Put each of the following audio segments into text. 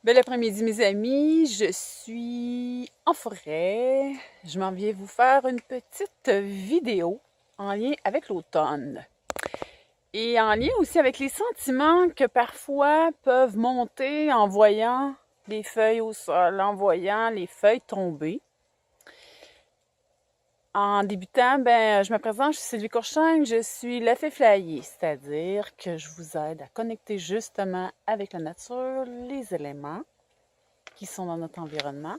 Bel après-midi, mes amis. Je suis en forêt. Je m'en viens vous faire une petite vidéo en lien avec l'automne et en lien aussi avec les sentiments que parfois peuvent monter en voyant les feuilles au sol, en voyant les feuilles tomber. En débutant, je me présente, je suis Sylvie Courchaine, je suis la fée flyée, c'est-à-dire que je vous aide à connecter justement avec la nature, les éléments qui sont dans notre environnement.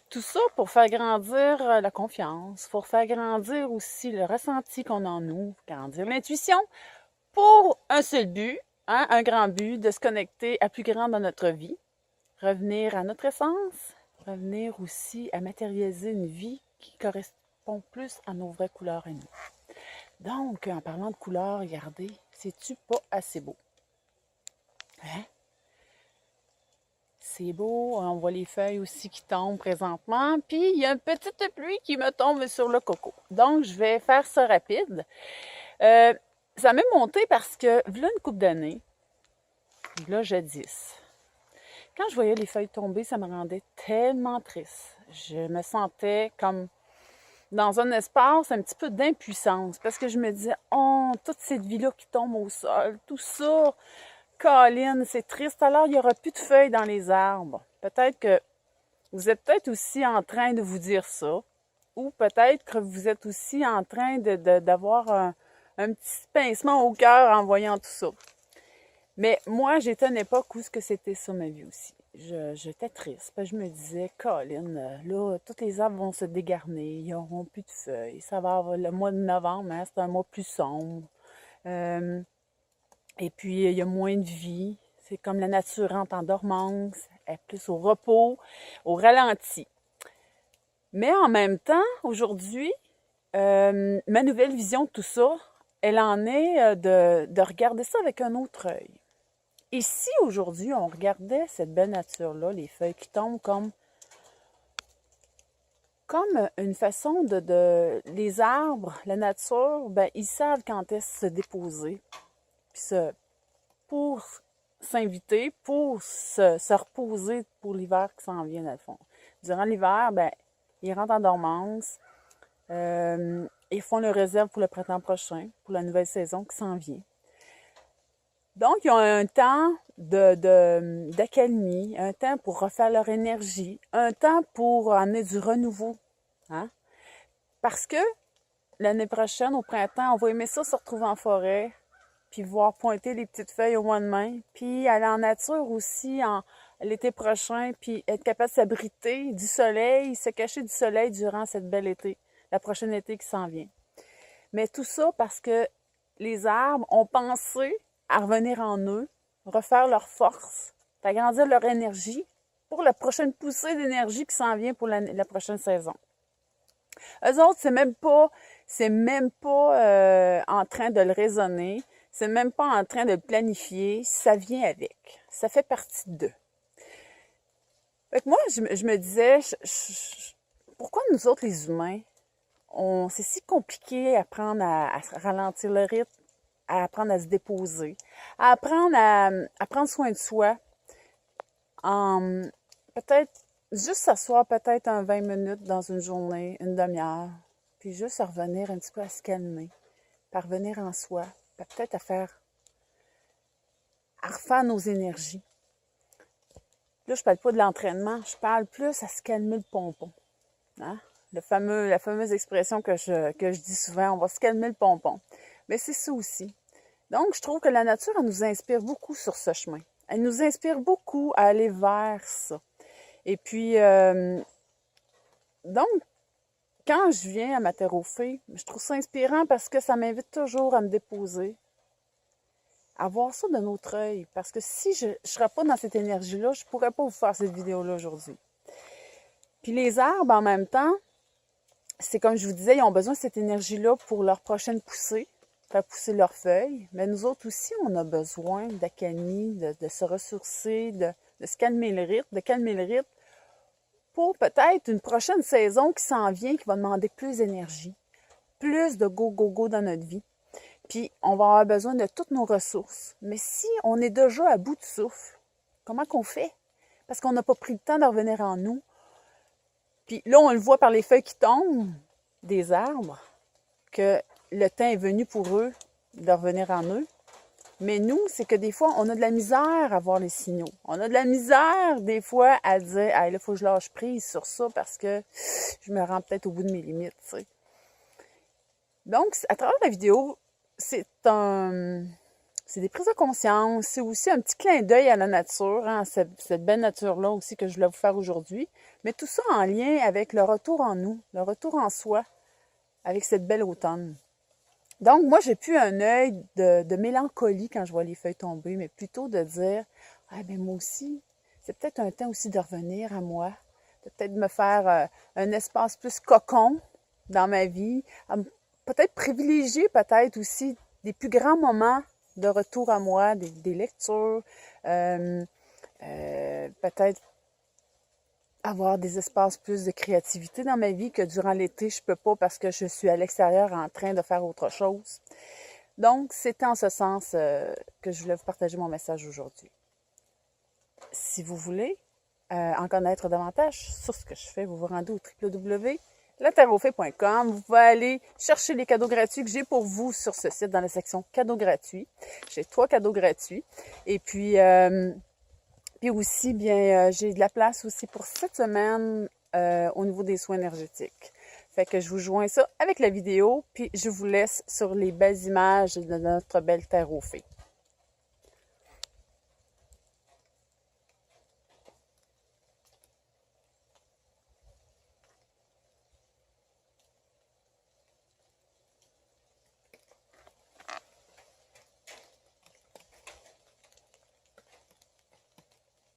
Tout ça pour faire grandir la confiance, pour faire grandir aussi le ressenti qu'on a en nous, grandir l'intuition, pour un seul but, hein, un grand but, de se connecter à plus grand dans notre vie, revenir à notre essence, revenir aussi à matérialiser une vie qui correspond plus à nos vraies couleurs à nous. Donc, en parlant de couleurs, regardez, c'est-tu pas assez beau? Hein? C'est beau, on voit les feuilles aussi qui tombent présentement, puis il y a une petite pluie qui me tombe sur le coco. Donc, je vais faire ça rapide. Ça m'est monté parce que, voilà une couple d'années, là, jadis, quand je voyais les feuilles tomber, ça me rendait tellement triste. Je me sentais comme dans un espace un petit peu d'impuissance, parce que je me disais, oh, toute cette vie-là qui tombe au sol, tout ça, Colline, c'est triste, alors il n'y aura plus de feuilles dans les arbres. Peut-être que vous êtes peut-être aussi en train de vous dire ça, ou peut-être que vous êtes aussi en train d'avoir un petit pincement au cœur en voyant tout ça. Mais moi, j'étais à une époque où c'était ça ma vie aussi. J'étais triste, parce que je me disais, Colin, là, tous les arbres vont se dégarner, ils n'auront plus de feuilles, ça va avoir le mois de novembre, hein, c'est un mois plus sombre. Et puis, il y a moins de vie. C'est comme la nature rentre en dormance, elle est plus au repos, au ralenti. Mais en même temps, aujourd'hui, ma nouvelle vision de tout ça, elle en est de regarder ça avec un autre œil. Et si aujourd'hui, on regardait cette belle nature-là, les feuilles qui tombent comme une façon les arbres, la nature, ils savent quand est-ce se déposer, puis pour s'inviter, pour se reposer pour l'hiver qui s'en vient, dans le fond. Durant l'hiver, ils rentrent en dormance, ils font le réserve pour le printemps prochain, pour la nouvelle saison qui s'en vient. Donc, ils ont un temps d'accalmie, un temps pour refaire leur énergie, un temps pour amener du renouveau. Hein? Parce que l'année prochaine, au printemps, on va aimer ça se retrouver en forêt, puis voir pointer les petites feuilles au mois de mai, puis aller en nature aussi l'été prochain, puis être capable de s'abriter du soleil, se cacher du soleil durant cette belle été, la prochaine été qui s'en vient. Mais tout ça parce que les arbres ont pensé à revenir en eux, refaire leur force, agrandir leur énergie pour la prochaine poussée d'énergie qui s'en vient pour la prochaine saison. Eux autres, c'est même pas en train de le raisonner, c'est même pas en train de le planifier, ça vient avec. Ça fait partie d'eux. Fait que moi, je me disais, pourquoi nous autres, les humains, c'est si compliqué d'apprendre à ralentir le rythme, à apprendre à se déposer, à apprendre à prendre soin de soi, en peut-être juste s'asseoir peut-être un 20 minutes dans une journée, une demi-heure, puis juste à revenir un petit peu à se calmer, puis à revenir en soi, puis peut-être à refaire nos énergies. Là, je parle pas de l'entraînement, je parle plus à se calmer le pompon. Hein? La fameuse expression que je dis souvent, on va se calmer le pompon. Mais c'est ça aussi. Donc, je trouve que la nature, elle nous inspire beaucoup sur ce chemin. Elle nous inspire beaucoup à aller vers ça. Et puis, donc, quand je viens à ma terre aux fées, je trouve ça inspirant parce que ça m'invite toujours à me déposer, à voir ça d'un autre œil. Parce que si je ne serais pas dans cette énergie-là, je ne pourrais pas vous faire cette vidéo-là aujourd'hui. Puis les arbres, en même temps, c'est comme je vous disais, ils ont besoin de cette énergie-là pour leur prochaine poussée, faire pousser leurs feuilles. Mais nous autres aussi, on a besoin d'accalmie, de se ressourcer, de se calmer le rythme, de calmer le rythme pour peut-être une prochaine saison qui s'en vient, qui va demander plus d'énergie, plus de go, go, go dans notre vie. Puis, on va avoir besoin de toutes nos ressources. Mais si on est déjà à bout de souffle, comment qu'on fait? parce qu'on n'a pas pris le temps de revenir en nous. Puis là, on le voit par les feuilles qui tombent des arbres, que le temps est venu pour eux de revenir en eux. Mais nous, c'est que des fois, on a de la misère à voir les signaux. On a de la misère, des fois, à dire « Hey, là, il faut que je lâche prise sur ça parce que je me rends peut-être au bout de mes limites. » Donc, à travers la vidéo, c'est des prises de conscience. C'est aussi un petit clin d'œil à la nature, hein, cette belle nature-là aussi que je voulais vous faire aujourd'hui. Mais tout ça en lien avec le retour en nous, le retour en soi, avec cette belle automne. Donc, moi, j'ai plus un œil de mélancolie quand je vois les feuilles tomber, mais plutôt de dire « Ah, ben moi aussi, c'est peut-être un temps aussi de revenir à moi, de peut-être me faire un espace plus cocon dans ma vie, peut-être privilégier peut-être aussi des plus grands moments de retour à moi, des lectures, peut-être avoir des espaces plus de créativité dans ma vie que durant l'été, je peux pas parce que je suis à l'extérieur en train de faire autre chose. » Donc, c'est en ce sens que je voulais vous partager mon message aujourd'hui. Si vous voulez en connaître davantage sur ce que je fais, vous vous rendez au www.latarotfée.com. Vous pouvez aller chercher les cadeaux gratuits que j'ai pour vous sur ce site dans la section cadeaux gratuits. J'ai 3 cadeaux gratuits. Et puis aussi, bien, j'ai de la place aussi pour cette semaine au niveau des soins énergétiques. Fait que je vous joins ça avec la vidéo, puis je vous laisse sur les belles images de notre belle terre aux fées.